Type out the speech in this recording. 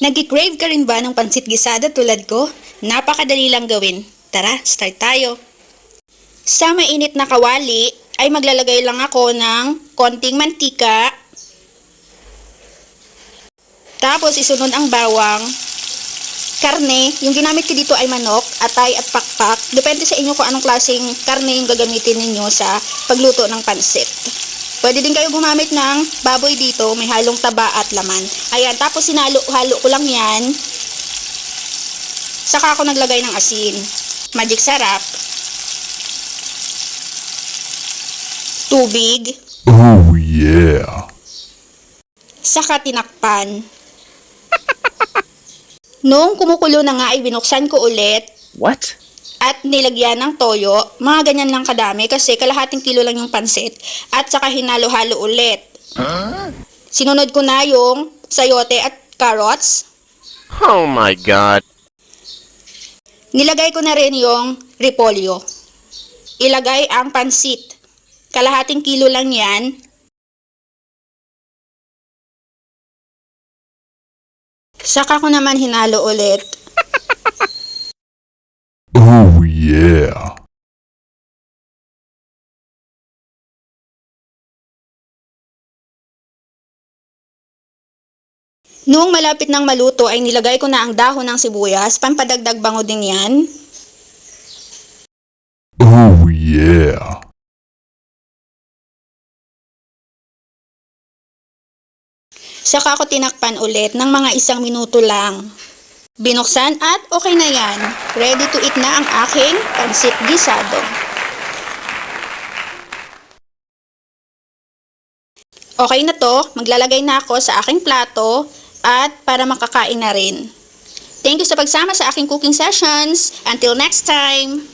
Nag-crave ka rin ba ng pansit gisada tulad ko? Napakadali lang gawin. Tara, start tayo. Sa mainit na kawali ay maglalagay lang ako ng konting mantika. Tapos isunod ang bawang. Karne, yung ginamit ko dito ay manok, atay at pakpak. Depende sa inyo kung anong klaseng karne yung gagamitin ninyo sa pagluto ng pansit. Pwede din kayo gumamit ng baboy dito, may halong taba at laman. Ayan, tapos sinalo-halo ko lang yan. Saka ako naglagay ng asin. Magic sarap. Tubig. Oh yeah. Saka tinakpan. Noong kumukulo na nga ay binuksan ko ulit What? at nilagyan ng toyo. Mga ganyan lang kadami kasi kalahating kilo lang yung pansit at saka hinalo-halo ulit. Sinunod ko na yung sayote at carrots. Oh my god. Nilagay ko na rin yung repolyo. Ilagay ang pansit. Kalahating kilo lang yan. Saka ko naman hinalo ulit. Oh yeah. Noong malapit ng maluto ay nilagay ko na ang dahon ng sibuyas. Pampadagdag bango din yan. Oh yeah. Saka ko tinakpan ulit ng mga 1 minuto lang. Binuksan at okay na yan. Ready to eat na ang aking pansit gisado. Okay na to, maglalagay na ako sa aking plato at para makakain na rin. Thank you sa pagsama sa aking cooking sessions. Until next time!